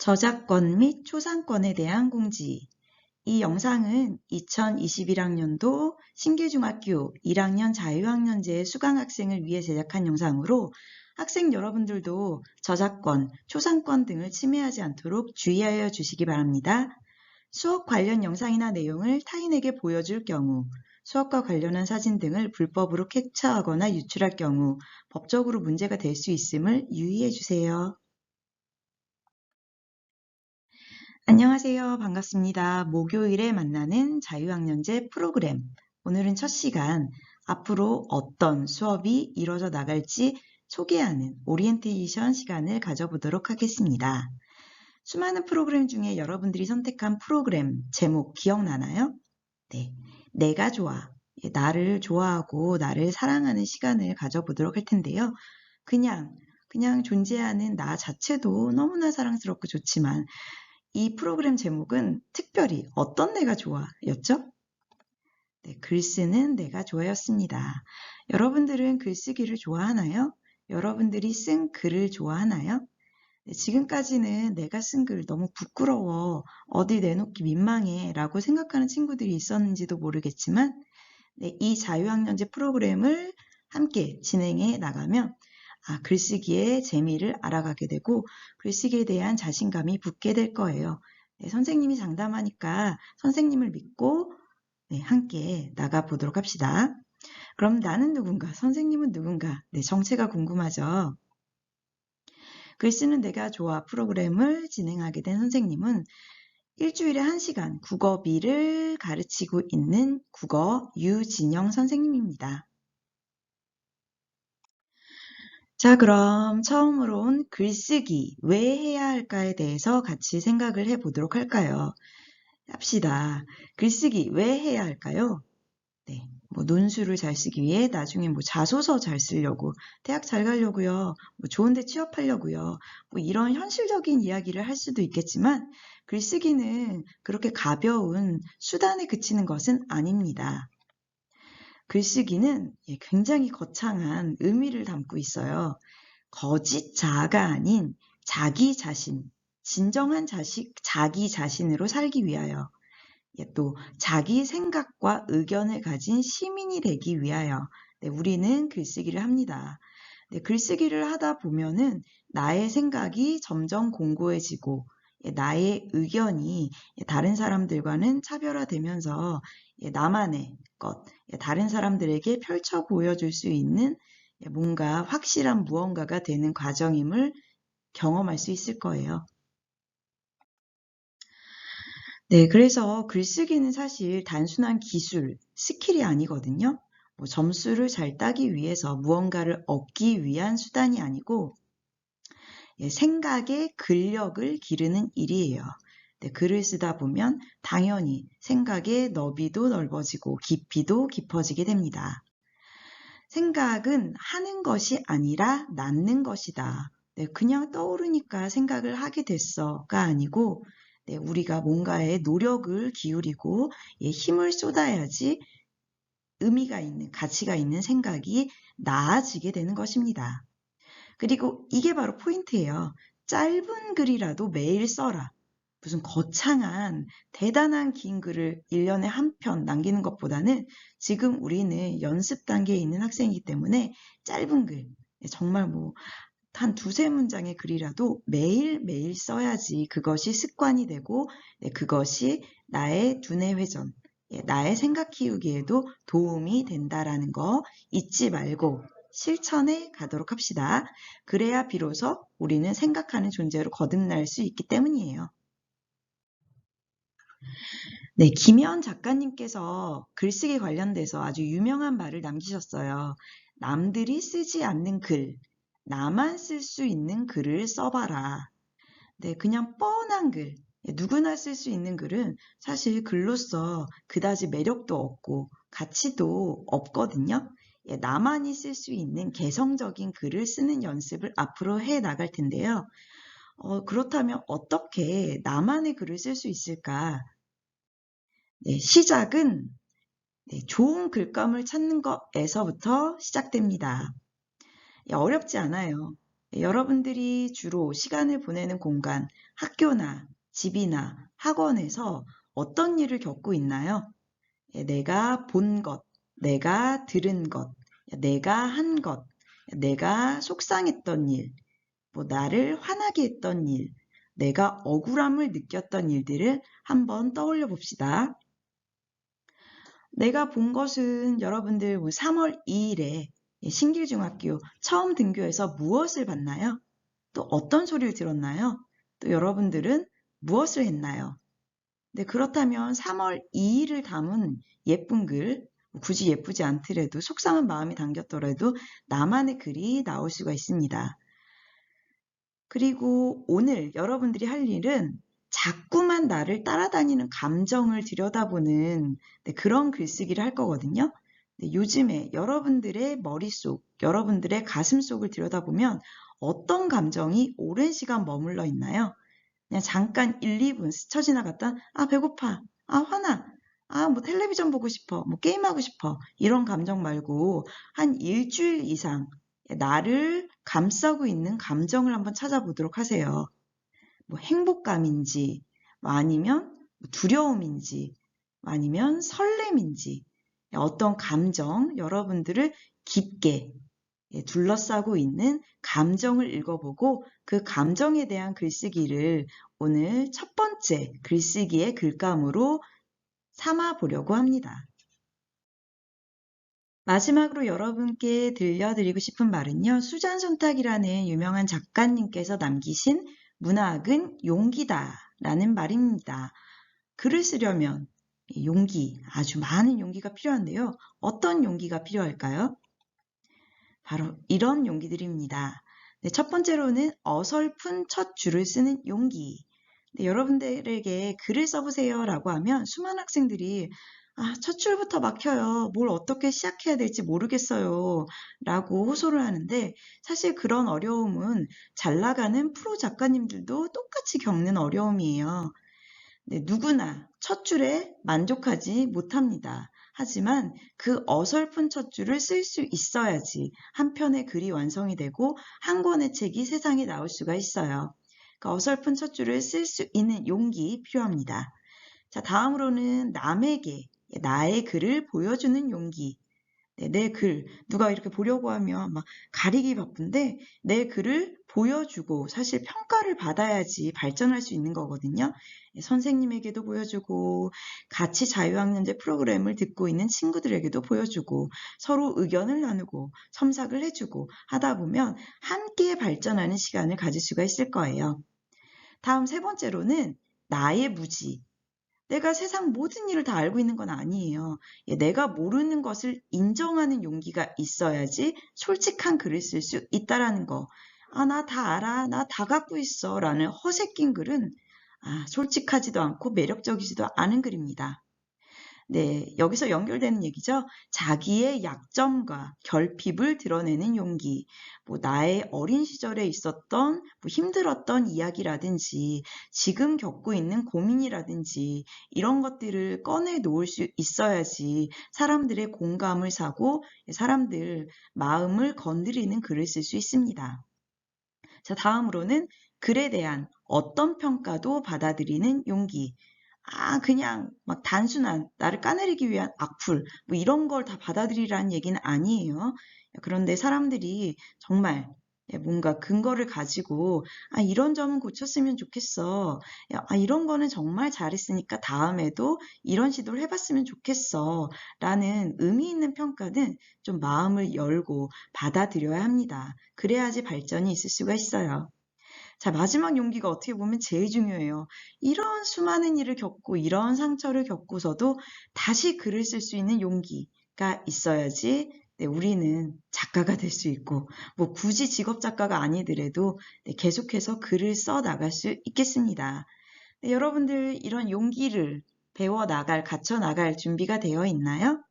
저작권 및 초상권에 대한 공지. 이 영상은 2021학년도 신길중학교 1학년 자유학년제 수강학생을 위해 제작한 영상으로 학생 여러분들도 저작권, 초상권 등을 침해하지 않도록 주의하여 주시기 바랍니다. 수업 관련 영상이나 내용을 타인에게 보여줄 경우, 수업과 관련한 사진 등을 불법으로 캡처하거나 유출할 경우 법적으로 문제가 될 수 있음을 유의해 주세요. 안녕하세요. 반갑습니다. 목요일에 만나는 자유학년제 프로그램. 오늘은 첫 시간, 앞으로 어떤 수업이 이루어져 나갈지 소개하는 오리엔테이션 시간을 가져보도록 하겠습니다. 수많은 프로그램 중에 여러분들이 선택한 프로그램 제목 기억나나요? 네, 내가 좋아. 나를 좋아하고 나를 사랑하는 시간을 가져보도록 할 텐데요. 그냥 존재하는 나 자체도 너무나 사랑스럽고 좋지만 이 프로그램 제목은 특별히 어떤 내가 좋아였죠? 네, 글 쓰는 내가 좋아였습니다. 여러분들은 글쓰기를 좋아하나요? 여러분들이 쓴 글을 좋아하나요? 네, 지금까지는 내가 쓴 글 너무 부끄러워, 어디 내놓기 민망해 라고 생각하는 친구들이 있었는지도 모르겠지만 네, 이 자유학년제 프로그램을 함께 진행해 나가면 글쓰기의 재미를 알아가게 되고 글쓰기에 대한 자신감이 붙게 될 거예요. 네, 선생님이 장담하니까 선생님을 믿고 함께 나가보도록 합시다. 그럼 나는 누군가, 선생님은 누군가, 정체가 궁금하죠? 글쓰는 내가 좋아 프로그램을 진행하게 된 선생님은 일주일에 1시간 국어비를 가르치고 있는 국어 유진영 선생님입니다. 자, 그럼 처음으로 온 글쓰기 왜 해야 할까에 대해서 같이 생각을 해보도록 할까요? 합시다. 글쓰기 왜 해야 할까요? 네, 논술을 잘 쓰기 위해 나중에 자소서 잘 쓰려고, 대학 잘 가려고요, 좋은 데 취업하려고요, 이런 현실적인 이야기를 할 수도 있겠지만 글쓰기는 그렇게 가벼운 수단에 그치는 것은 아닙니다. 글쓰기는 굉장히 거창한 의미를 담고 있어요. 거짓 자아가 아닌 자기 자신, 진정한 자기 자신으로 살기 위하여, 또 자기 생각과 의견을 가진 시민이 되기 위하여 우리는 글쓰기를 합니다. 글쓰기를 하다 보면은 나의 생각이 점점 공고해지고 나의 의견이 다른 사람들과는 차별화되면서 나만의 것, 다른 사람들에게 펼쳐 보여줄 수 있는 뭔가 확실한 무언가가 되는 과정임을 경험할 수 있을 거예요. 네, 그래서 글쓰기는 사실 단순한 기술, 스킬이 아니거든요. 점수를 잘 따기 위해서 무언가를 얻기 위한 수단이 아니고 생각의 근력을 기르는 일이에요. 글을 쓰다 보면 당연히 생각의 너비도 넓어지고 깊이도 깊어지게 됩니다. 생각은 하는 것이 아니라 낳는 것이다. 그냥 떠오르니까 생각을 하게 됐어가 아니고 우리가 뭔가에 노력을 기울이고 힘을 쏟아야지 의미가 있는, 가치가 있는 생각이 나아지게 되는 것입니다. 그리고 이게 바로 포인트예요. 짧은 글이라도 매일 써라. 무슨 거창한 대단한 긴 글을 1년에 한 편 남기는 것보다는 지금 우리는 연습 단계에 있는 학생이기 때문에 짧은 글, 정말 한 2-3문장의 글이라도 매일매일 써야지 그것이 습관이 되고 그것이 나의 두뇌 회전, 나의 생각 키우기에도 도움이 된다라는 거 잊지 말고 실천해 가도록 합시다. 그래야 비로소 우리는 생각하는 존재로 거듭날 수 있기 때문이에요. 네, 김현 작가님께서 글쓰기 관련돼서 아주 유명한 말을 남기셨어요. 남들이 쓰지 않는 글, 나만 쓸 수 있는 글을 써봐라. 네, 그냥 뻔한 글, 누구나 쓸 수 있는 글은 사실 글로써 그다지 매력도 없고 가치도 없거든요. 나만이 쓸 수 있는 개성적인 글을 쓰는 연습을 앞으로 해 나갈 텐데요. 그렇다면 어떻게 나만의 글을 쓸 수 있을까? 시작은 좋은 글감을 찾는 것에서부터 시작됩니다. 어렵지 않아요. 여러분들이 주로 시간을 보내는 공간, 학교나 집이나 학원에서 어떤 일을 겪고 있나요? 내가 본 것, 내가 들은 것, 내가 한 것, 내가 속상했던 일, 나를 화나게 했던 일, 내가 억울함을 느꼈던 일들을 한번 떠올려 봅시다. 내가 본 것은 여러분들 3월 2일에 신길중학교 처음 등교해서 무엇을 봤나요? 또 어떤 소리를 들었나요? 또 여러분들은 무엇을 했나요? 네, 그렇다면 3월 2일을 담은 예쁜 글, 굳이 예쁘지 않더라도 속상한 마음이 담겼더라도 나만의 글이 나올 수가 있습니다. 그리고 오늘 여러분들이 할 일은 자꾸만 나를 따라다니는 감정을 들여다보는 그런 글쓰기를 할 거거든요. 요즘에 여러분들의 머릿속, 여러분들의 가슴속을 들여다보면 어떤 감정이 오랜 시간 머물러 있나요? 그냥 잠깐 1, 2분 스쳐 지나갔던 배고파, 화나, 텔레비전 보고 싶어, 게임하고 싶어 이런 감정 말고 한 일주일 이상 나를 감싸고 있는 감정을 한번 찾아보도록 하세요. 행복감인지, 아니면 두려움인지, 아니면 설렘인지, 어떤 감정, 여러분들을 깊게 둘러싸고 있는 감정을 읽어보고 그 감정에 대한 글쓰기를 오늘 첫 번째 글쓰기의 글감으로 삼아 보려고 합니다. 마지막으로 여러분께 들려드리고 싶은 말은요. 수잔 손탁이라는 유명한 작가님께서 남기신 문학은 용기다 라는 말입니다. 글을 쓰려면 용기, 아주 많은 용기가 필요한데요. 어떤 용기가 필요할까요? 바로 이런 용기들입니다. 네, 첫 번째로는 어설픈 첫 줄을 쓰는 용기. 네, 여러분들에게 글을 써보세요 라고 하면 수많은 학생들이 첫 줄부터 막혀요. 뭘 어떻게 시작해야 될지 모르겠어요. 라고 호소를 하는데 사실 그런 어려움은 잘 나가는 프로 작가님들도 똑같이 겪는 어려움이에요. 네, 누구나 첫 줄에 만족하지 못합니다. 하지만 그 어설픈 첫 줄을 쓸 수 있어야지 한 편의 글이 완성이 되고 한 권의 책이 세상에 나올 수가 있어요. 그 어설픈 첫 줄을 쓸 수 있는 용기 필요합니다. 자, 다음으로는 남에게 나의 글을 보여주는 용기. 네, 내 글, 누가 이렇게 보려고 하면 막 가리기 바쁜데 내 글을 보여주고 사실 평가를 받아야지 발전할 수 있는 거거든요. 선생님에게도 보여주고 같이 자유학년제 프로그램을 듣고 있는 친구들에게도 보여주고 서로 의견을 나누고 첨삭을 해주고 하다 보면 함께 발전하는 시간을 가질 수가 있을 거예요. 다음 세 번째로는 나의 무지. 내가 세상 모든 일을 다 알고 있는 건 아니에요. 내가 모르는 것을 인정하는 용기가 있어야지 솔직한 글을 쓸 수 있다라는 거. 나 다 알아. 나 다 갖고 있어. 라는 허세낀 글은 솔직하지도 않고 매력적이지도 않은 글입니다. 네, 여기서 연결되는 얘기죠. 자기의 약점과 결핍을 드러내는 용기. 나의 어린 시절에 있었던 힘들었던 이야기라든지 지금 겪고 있는 고민이라든지 이런 것들을 꺼내 놓을 수 있어야지 사람들의 공감을 사고 사람들 마음을 건드리는 글을 쓸 수 있습니다. 자, 다음으로는 글에 대한 어떤 평가도 받아들이는 용기. 그냥 막 단순한 나를 까내리기 위한 악플, 이런 걸 다 받아들이라는 얘기는 아니에요. 그런데 사람들이 정말 뭔가 근거를 가지고 이런 점은 고쳤으면 좋겠어. 이런 거는 정말 잘했으니까 다음에도 이런 시도를 해봤으면 좋겠어. 라는 의미 있는 평가는 좀 마음을 열고 받아들여야 합니다. 그래야지 발전이 있을 수가 있어요. 자, 마지막 용기가 어떻게 보면 제일 중요해요. 이런 수많은 일을 겪고 이런 상처를 겪고서도 다시 글을 쓸 수 있는 용기가 있어야지 우리는 작가가 될 수 있고 굳이 직업 작가가 아니더라도 계속해서 글을 써 나갈 수 있겠습니다. 여러분들 이런 용기를 배워 나갈, 갖춰 나갈 준비가 되어 있나요?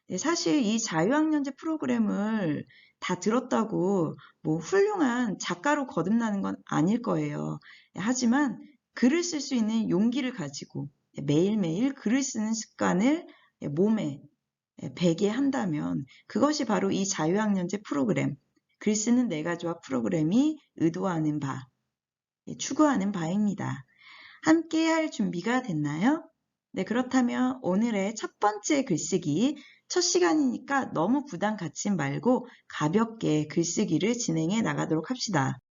네, 사실 이 자유학년제 프로그램을 다 들었다고 훌륭한 작가로 거듭나는 건 아닐 거예요. 하지만 글을 쓸 수 있는 용기를 가지고 매일매일 글을 쓰는 습관을 몸에 배게 한다면 그것이 바로 이 자유학년제 프로그램, 글쓰는 내가 좋아 프로그램이 의도하는 바, 추구하는 바입니다. 함께 할 준비가 됐나요? 네, 그렇다면 오늘의 첫 번째 글쓰기, 첫 시간이니까 너무 부담 갖지 말고 가볍게 글쓰기를 진행해 나가도록 합시다.